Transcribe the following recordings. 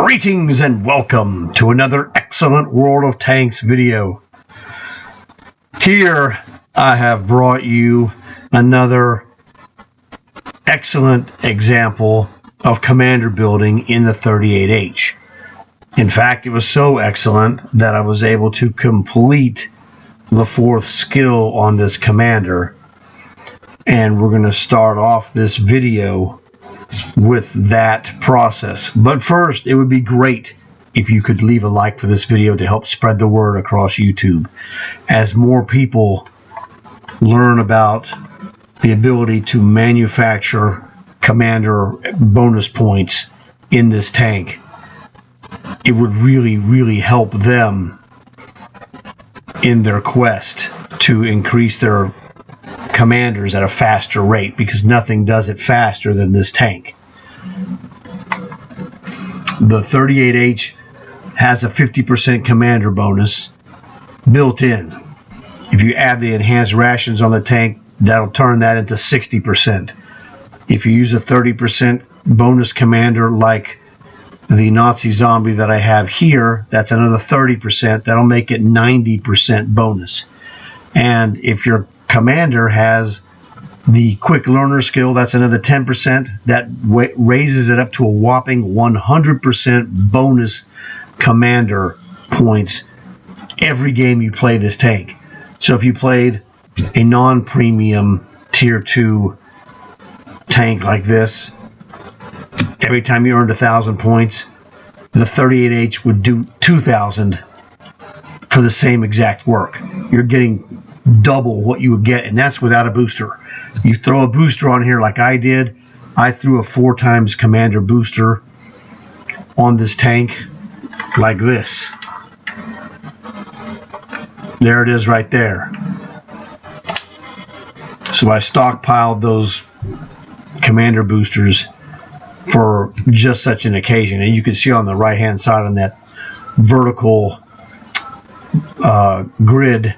Greetings and welcome to another excellent World of Tanks video. Here I have brought you another excellent example of commander building in the 38H. In fact, it was so excellent that I was able to complete the fourth skill on this commander, and we're going to start off this video with that process. But first, it would be great if you could leave a like for this video to help spread the word across YouTube, as more people learn about the ability to manufacture commander bonus points in this tank. It would really help them in their quest to increase their commanders at a faster rate, because nothing does it faster than this tank. The 38H has a 50% commander bonus built in. If you add the enhanced rations on the tank, that'll turn that into 60%. If you use a 30% bonus commander like the Nazi zombie that I have here, that's another 30%. That'll make it 90% bonus. And if your commander has the quick learner skill, that's another 10%. That raises it up to a whopping 100% bonus commander points every game you play this tank. So if you played a non-premium tier 2 tank like this, every time you earned 1,000 points, the 38H would do 2,000 for the same exact work. You're getting double what you would get, and that's without a booster. You throw a booster on here like I did. I threw a 4 times commander booster on this tank like this. There it is right there. So I stockpiled those commander boosters for just such an occasion. And you can see on the right hand side on that vertical grid,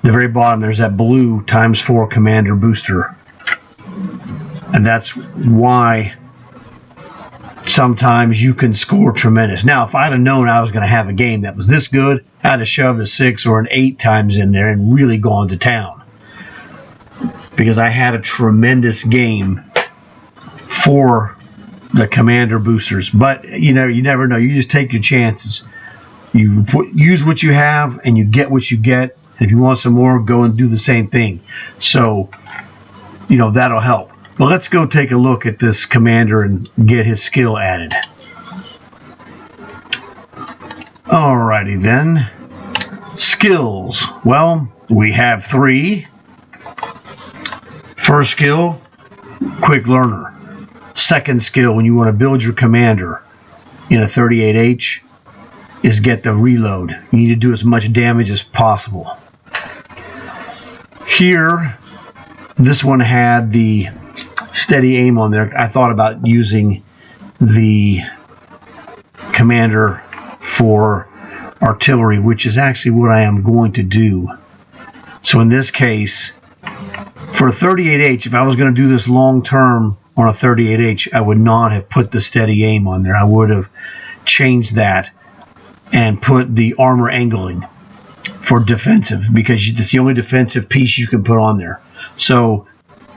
the very bottom, there's that blue ×4 commander booster. And that's why sometimes you can score tremendous. Now, if I'd have known I was going to have a game that was this good, I'd have shoved a 6 or an 8 times in there and really gone to town, because I had a tremendous game for the commander boosters. But you never know. You just take your chances. You use what you have and you get what you get. If you want some more, go and do the same thing. So, that'll help. Well, let's go take a look at this commander and get his skill added. Alrighty then. Skills. Well, we have 3. First skill, quick learner. Second skill, when you want to build your commander in a 38H, is get the reload. You need to do as much damage as possible. Here, this one had the steady aim on there. I thought about using the commander for artillery, which is actually what I am going to do. So in this case, for a 38H, if I was going to do this long term on a 38H, I would not have put the steady aim on there. I would have changed that and put the armor angling for defensive, because it's the only defensive piece you can put on there. So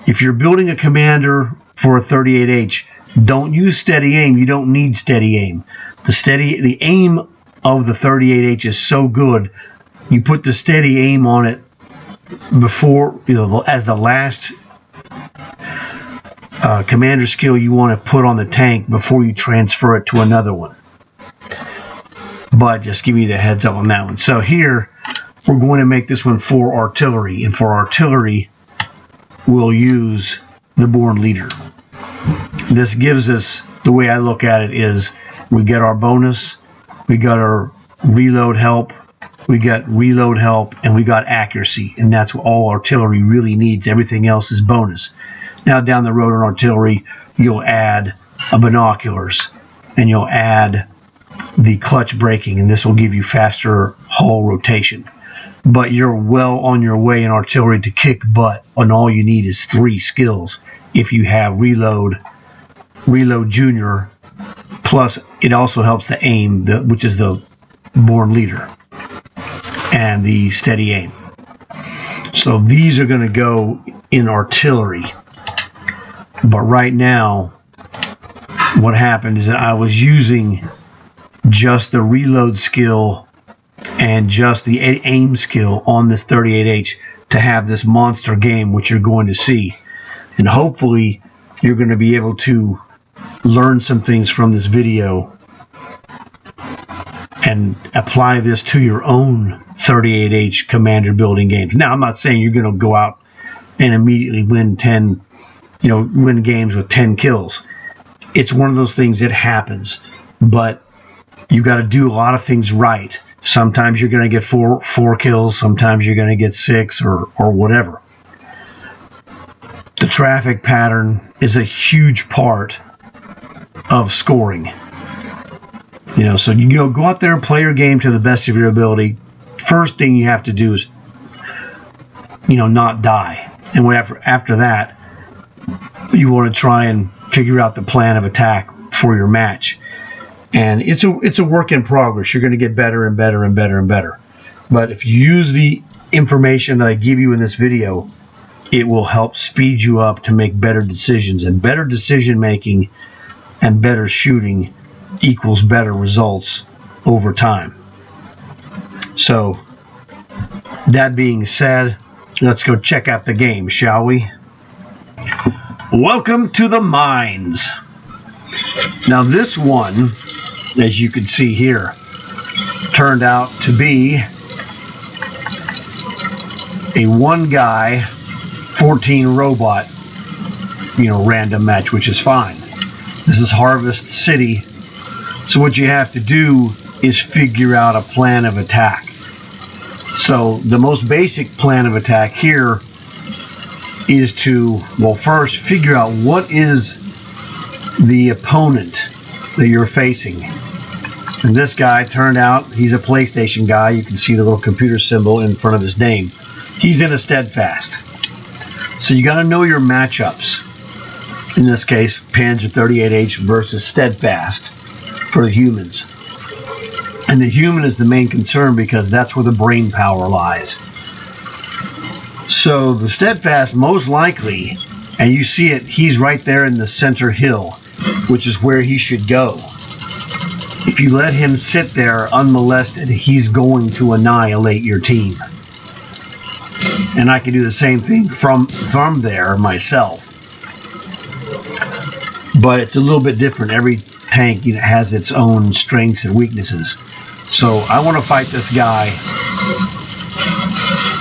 if you're building a commander for a 38H, don't use steady aim. You don't need steady aim. The aim of the 38H is so good, you put the steady aim on it before, as the last commander skill you want to put on the tank before you transfer it to another one. But just give you the heads up on that one. So here, we're going to make this one for artillery. And for artillery, we'll use the Born Leader. This gives us, the way I look at it is, we get our bonus, we got our reload help, we got reload help, and we got accuracy. And that's what all artillery really needs. Everything else is bonus. Now down the road on artillery, you'll add binoculars, and you'll add the clutch braking, and this will give you faster hull rotation. But you're well on your way in artillery to kick butt, and all you need is 3 skills if you have reload Junior, plus it also helps the aim, which is the born leader, and the steady aim. So these are going to go in artillery. But right now, what happened is that I was using just the reload skill and just the aim skill on this 38H to have this monster game, which you're going to see. And hopefully you're going to be able to learn some things from this video and apply this to your own 38H commander building games. Now, I'm not saying you're going to go out and immediately win win games with 10 kills. It's one of those things that happens, but you got to do a lot of things right. Sometimes you're going to get four kills, sometimes you're going to get 6 or whatever. The traffic pattern is a huge part of scoring. So you go out there and play your game to the best of your ability. First thing you have to do is, not die. And after that, you want to try and figure out the plan of attack for your match. And it's a work in progress. You're going to get better and better and better and better. But if you use the information that I give you in this video, it will help speed you up to make better decisions. And better decision making and better shooting equals better results over time. So, that being said, let's go check out the game, shall we? Welcome to the mines. Now this one, as you can see here, turned out to be a 1 guy, 14 robot, random match, which is fine. This is Harvest City. So what you have to do is figure out a plan of attack. So the most basic plan of attack here is to, first figure out what is the opponent that you're facing. And this guy turned out, he's a PlayStation guy. You can see the little computer symbol in front of his name. He's in a steadfast. So you got to know your matchups. In this case, Panzer 38H versus steadfast for the humans. And the human is the main concern because that's where the brain power lies. So the steadfast, most likely, and you see it, he's right there in the center hill, which is where he should go. If you let him sit there unmolested, he's going to annihilate your team. And I can do the same thing from there myself. But it's a little bit different. Every tank has its own strengths and weaknesses. So I want to fight this guy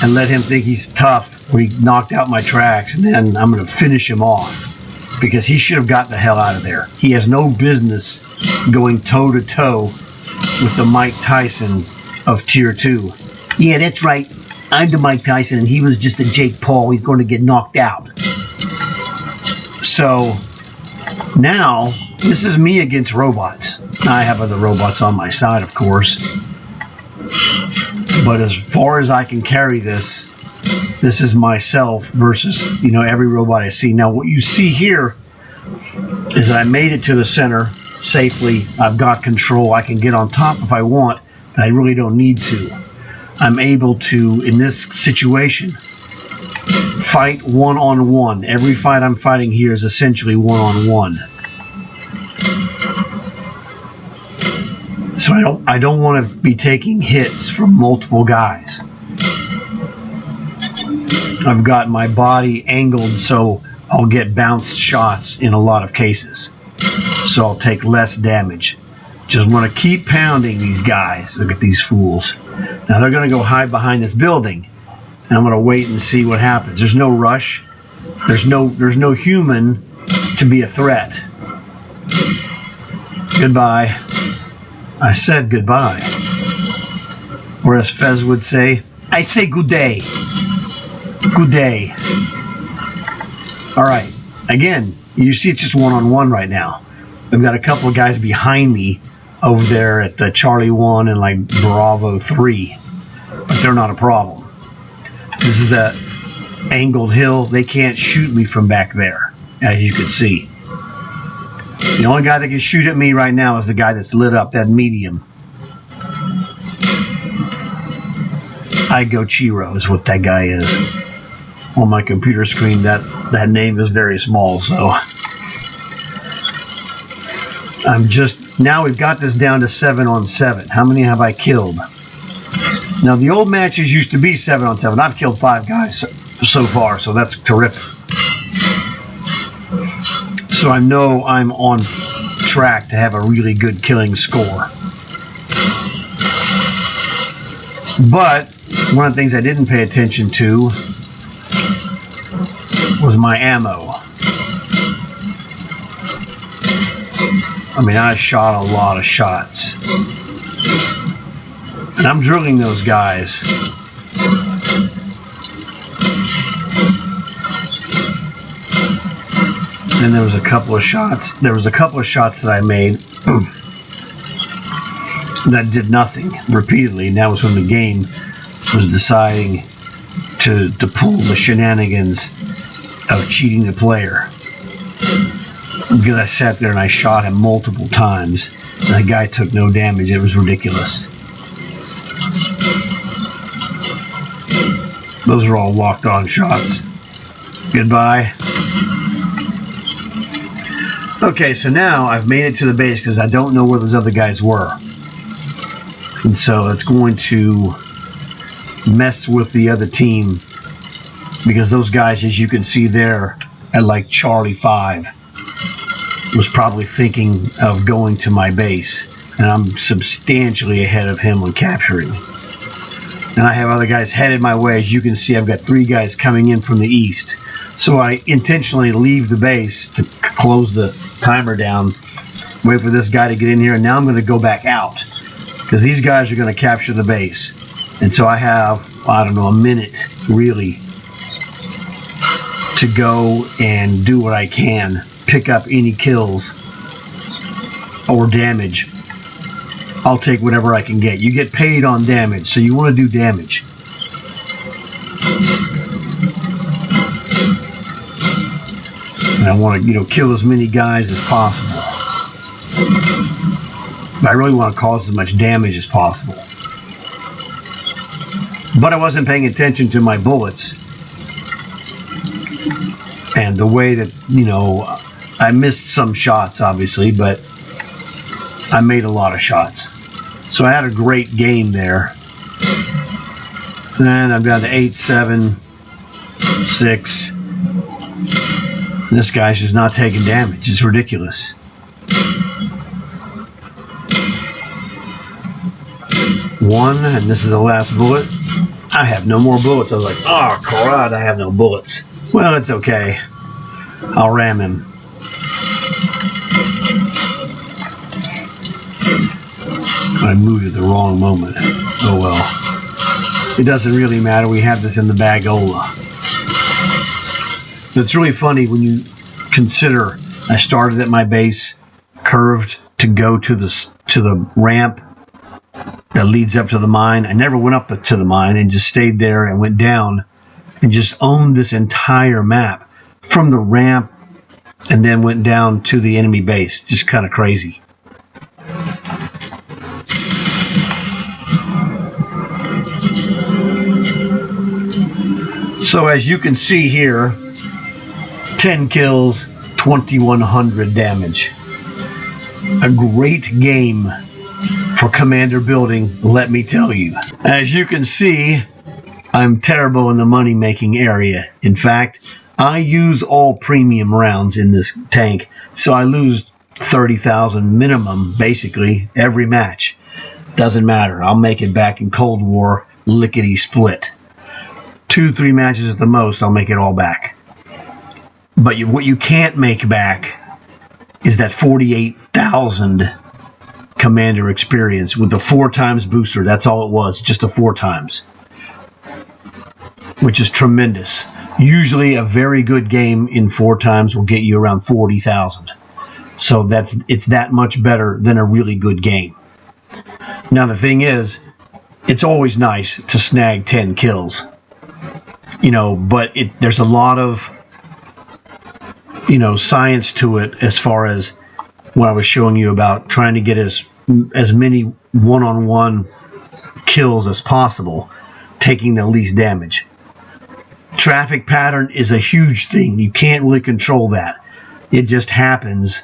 and let him think he's tough when he knocked out my tracks, and then I'm going to finish him off because he should have got the hell out of there. He has no business going toe-to-toe with the Mike Tyson of Tier 2. Yeah, that's right. I'm the Mike Tyson, and he was just a Jake Paul. He's going to get knocked out. So now, this is me against robots. I have other robots on my side, of course. But as far as I can carry this is myself versus, every robot I see. Now, what you see here is that I made it to the center safely. I've got control. I can get on top if I want, but I really don't need to. I'm able to, in this situation, fight one-on-one. Every fight I'm fighting here is essentially one-on-one. So I don't want to be taking hits from multiple guys. I've got my body angled so I'll get bounced shots in a lot of cases. So I'll take less damage. Just want to keep pounding these guys. Look at these fools. Now they're going to go hide behind this building. And I'm going to wait and see what happens. There's no rush. There's no human to be a threat. Goodbye. I said goodbye. Or as Fez would say, I say good day. Good day. Alright. Again, you see it's just one-on-one right now. I've got a couple of guys behind me over there at the Charlie 1 and like Bravo 3. But they're not a problem. This is a angled hill. They can't shoot me from back there, as you can see. The only guy that can shoot at me right now is the guy that's lit up, that medium. Chiro is what that guy is. On my computer screen, that name is very small, so I'm just, now we've got this down to 7 on 7. How many have I killed? Now, the old matches used to be 7 on 7. I've killed 5 guys so far, so that's terrific. So I know I'm on track to have a really good killing score. But one of the things I didn't pay attention to was my ammo. I mean, I shot a lot of shots. And I'm drilling those guys. And there was a couple of shots. There was a couple of shots that I made that did nothing repeatedly. And that was when the game was deciding to pull the shenanigans of cheating the player. Because I sat there and I shot him multiple times. And the guy took no damage. It was ridiculous. Those are all locked on shots. Goodbye. Okay, so now I've made it to the base because I don't know where those other guys were. And so it's going to mess with the other team because those guys, as you can see there, at like Charlie 5, was probably thinking of going to my base. And I'm substantially ahead of him on capturing. And I have other guys headed my way. As you can see, I've got 3 guys coming in from the east. So I intentionally leave the base to close the timer down, wait for this guy to get in here, and now I'm going to go back out because these guys are going to capture the base. And so I have, I don't know, a minute really to go and do what I can, pick up any kills or damage. I'll take whatever I can get. You get paid on damage, so you want to do damage. And I want to, kill as many guys as possible. But I really want to cause as much damage as possible. But I wasn't paying attention to my bullets. And the way that, I missed some shots, obviously, but I made a lot of shots. So I had a great game there. And I'm down to 8, 7, 6. And this guy's just not taking damage. It's ridiculous. One, and this is the last bullet. I have no more bullets. I was like, oh, crud, I have no bullets. Well, it's okay. I'll ram him. I moved at the wrong moment. Oh well. It doesn't really matter. We have this in the bagola. It's really funny when you consider I started at my base, curved to go to the ramp that leads up to the mine. I never went up to the mine and just stayed there and went down and just owned this entire map from the ramp and then went down to the enemy base. Just kind of crazy. So as you can see here, 10 kills, 2,100 damage. A great game for commander building, let me tell you. As you can see, I'm terrible in the money-making area. In fact, I use all premium rounds in this tank, so I lose 30,000 minimum, basically, every match. Doesn't matter. I'll make it back in Cold War, lickety-split. 2-3 matches at the most, I'll make it all back. But what you can't make back is that 48,000 commander experience with the 4 times booster. That's all it was, just a 4 times, which is tremendous. Usually a very good game in 4 times will get you around 40,000. So it's that much better than a really good game. Now the thing is, it's always nice to snag 10 kills. But there's a lot of, science to it as far as when I was showing you about trying to get as many one-on-one kills as possible, taking the least damage. Traffic pattern is a huge thing. You can't really control that. It just happens.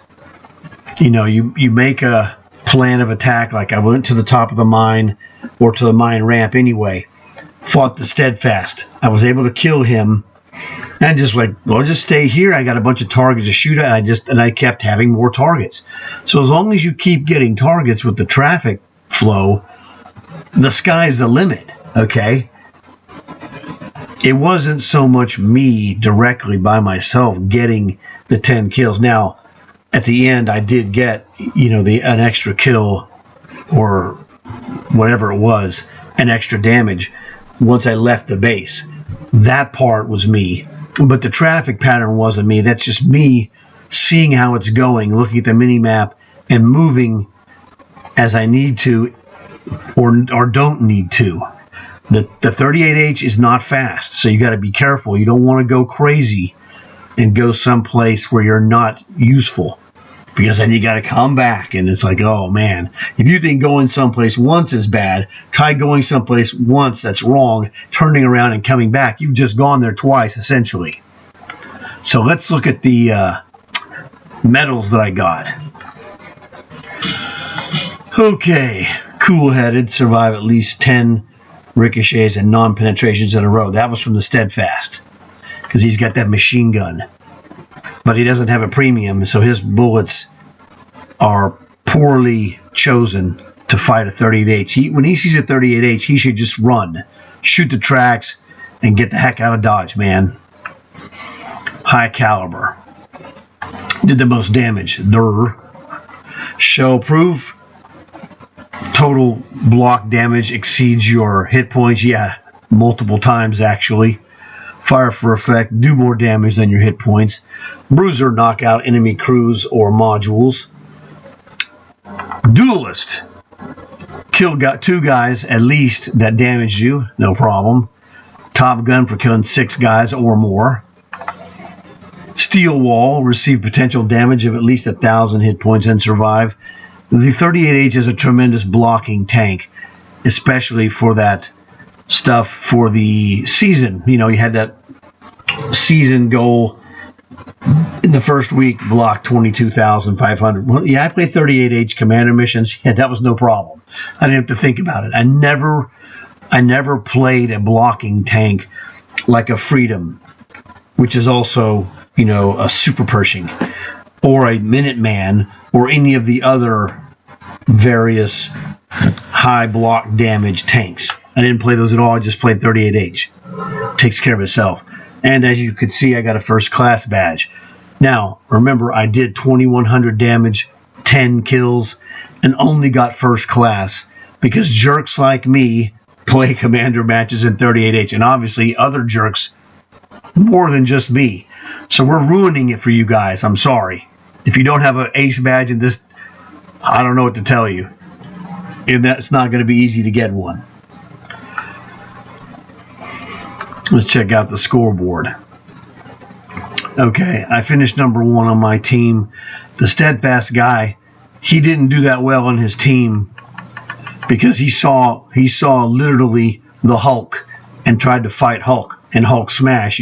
You make a plan of attack, like I went to the top of the mine or to the mine ramp anyway, fought the steadfast. I was able to kill him, and just like, well, just stay here. I got a bunch of targets to shoot at, and I kept having more targets. So as long as you keep getting targets with the traffic flow, the sky's the limit, okay? It wasn't so much me directly by myself getting the 10 kills. Now, at the end, I did get, an extra kill or whatever it was, an extra damage once I left the base. That part was me. But the traffic pattern wasn't me. That's just me seeing how it's going, looking at the mini-map, and moving as I need to or don't need to. The 38H is not fast, so you got to be careful. You don't want to go crazy and go someplace where you're not useful, because then you got to come back, and it's like, oh man. If you think going someplace once is bad, try going someplace once that's wrong, turning around and coming back. You've just gone there twice, essentially. So let's look at the medals that I got. Okay, cool-headed, survive at least 10 ricochets and non-penetrations in a row. That was from the steadfast, because he's got that machine gun. But he doesn't have a premium, so his bullets are poorly chosen to fight a 38H. When he sees a 38H, he should just run, shoot the tracks, and get the heck out of Dodge, man. High caliber. Did the most damage. Shell proof. Total block damage exceeds your hit points. Yeah, multiple times actually. Fire for effect. Do more damage than your hit points. Bruiser, knock out enemy crews or modules. Duelist. Kill two guys at least that damaged you. No problem. Top gun for killing 6 guys or more. Steel wall. Receive potential damage of at least 1,000 hit points and survive. The 38H is a tremendous blocking tank, especially for that stuff for the season. You had that season goal in the first week, block 22,500. Well, yeah, I played 38H commander missions. Yeah, that was no problem. I didn't have to think about it. I never played a blocking tank like a Freedom, which is also, a Super Pershing, or a Minuteman, or any of the other various high block damage tanks. I didn't play those at all. I just played 38H. Takes care of itself. And as you could see, I got a first class badge. Now, remember, I did 2,100 damage, 10 kills, and only got first class because jerks like me play commander matches in 38H, and obviously other jerks more than just me. So we're ruining it for you guys. I'm sorry. If you don't have an ace badge in this, I don't know what to tell you. And that's not going to be easy to get one. Let's check out the scoreboard. Okay, I finished number 1 on my team. The steadfast guy, he didn't do that well on his team because he saw literally the Hulk and tried to fight Hulk, and Hulk smash.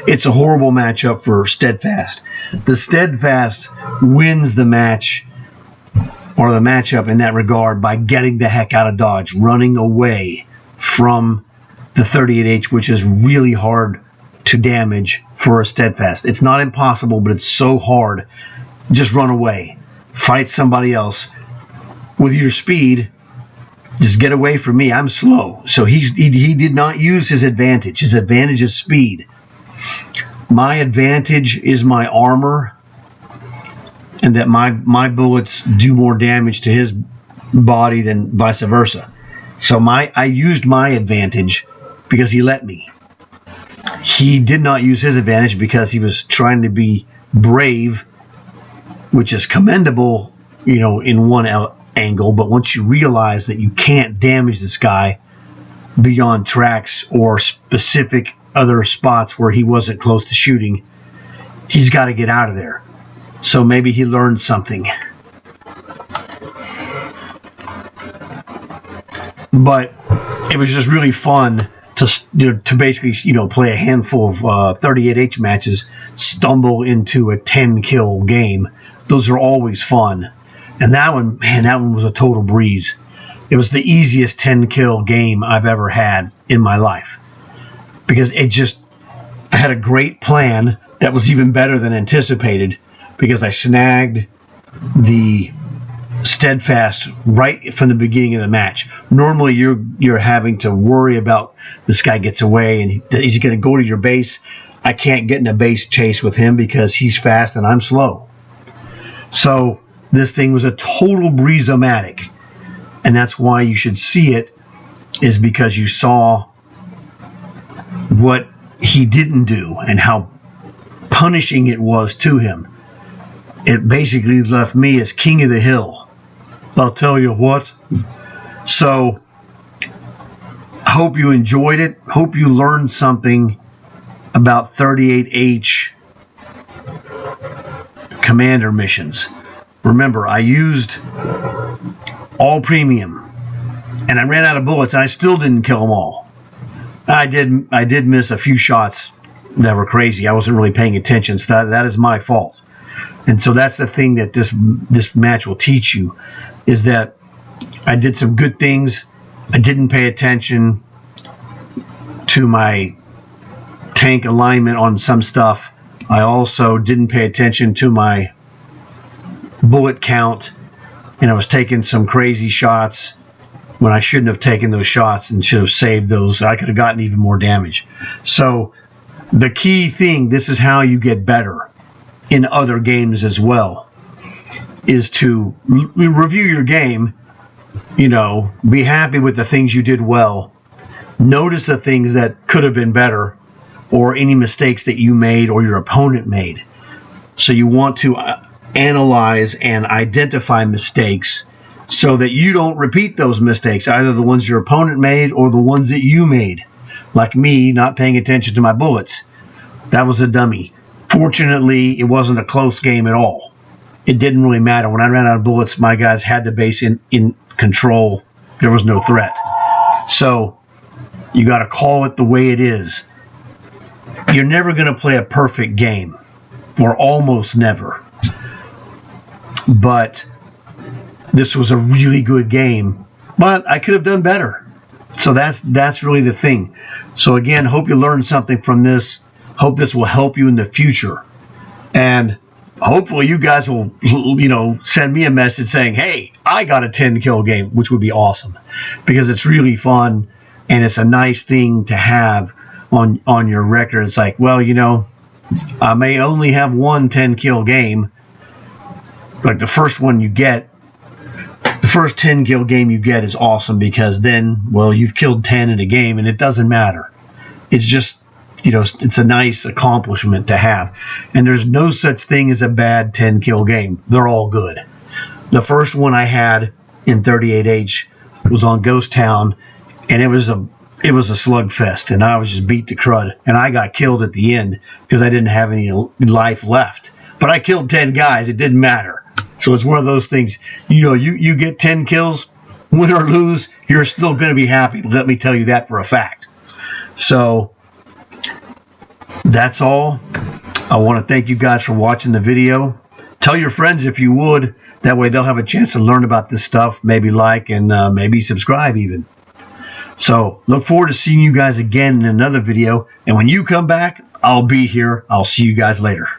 It's a horrible matchup for steadfast. The steadfast wins the match, or the matchup in that regard, by getting the heck out of Dodge, running away from the 38H, which is really hard to damage for a steadfast. It's not impossible, but it's so hard. Just run away. Fight somebody else. With your speed, just get away from me. I'm slow. So he did not use his advantage. His advantage is speed. My advantage is my armor, and that my bullets do more damage to his body than vice versa. So I used my advantage because he let me. He did not use his advantage because he was trying to be brave, which is commendable, in one angle. But once you realize that you can't damage this guy beyond tracks or specific other spots where he wasn't close to shooting, he's got to get out of there. So maybe he learned something. But it was just really fun to basically, play a handful of 38H matches, stumble into a 10 kill game. Those are always fun. And that one was a total breeze. It was the easiest 10 kill game I've ever had in my life. Because I had a great plan that was even better than anticipated, because I snagged the steadfast right from the beginning of the match. Normally you're having to worry about this guy gets away and is he going to go to your base. I can't get in a base chase with him because he's fast and I'm slow. So this thing was a total breeze-o-matic, and that's why you should see it, is because you saw what he didn't do and how punishing it was to him. It basically left me as king of the hill. I'll tell you what. So, I hope you enjoyed it. Hope you learned something about 38H commander missions. Remember, I used all premium, and I ran out of bullets, and I still didn't kill them all. I did miss a few shots that were crazy. I wasn't really paying attention, so that is my fault. And so that's the thing that this match will teach you, is that I did some good things. I didn't pay attention to my tank alignment on some stuff. I also didn't pay attention to my bullet count, and I was taking some crazy shots when I shouldn't have taken those shots and should have saved those. I could have gotten even more damage. So the key thing, this is how you get better in other games as well, is to review your game, be happy with the things you did well, notice the things that could have been better, or any mistakes that you made or your opponent made. So you want to analyze and identify mistakes so that you don't repeat those mistakes, either the ones your opponent made or the ones that you made. Like me, not paying attention to my bullets. That was a dummy. Fortunately, it wasn't a close game at all. It didn't really matter. When I ran out of bullets, my guys had the base in control. There was no threat. So you got to call it the way it is. You're never going to play a perfect game, or almost never. But this was a really good game, but I could have done better. So that's really the thing. So again, hope you learned something from this. Hope this will help you in the future. And hopefully you guys will, send me a message saying, hey, I got a 10 kill game, which would be awesome, because it's really fun and it's a nice thing to have on your record. It's like, well, I may only have one 10 kill game. Like the first one you get, the first 10 kill game you get is awesome, because then, well, you've killed 10 in a game and it doesn't matter. It's just, it's a nice accomplishment to have. And there's no such thing as a bad 10 kill game. They're all good. The first one I had in 38H was on Ghost Town, and it was a slugfest, and I was just beat to crud, and I got killed at the end because I didn't have any life left. But I killed 10 guys. It didn't matter. So it's one of those things, you get 10 kills, win or lose, you're still going to be happy. Let me tell you that for a fact. So that's all. I want to thank you guys for watching the video. Tell your friends if you would. That way they'll have a chance to learn about this stuff, maybe like, and maybe subscribe even. So look forward to seeing you guys again in another video. And when you come back, I'll be here. I'll see you guys later.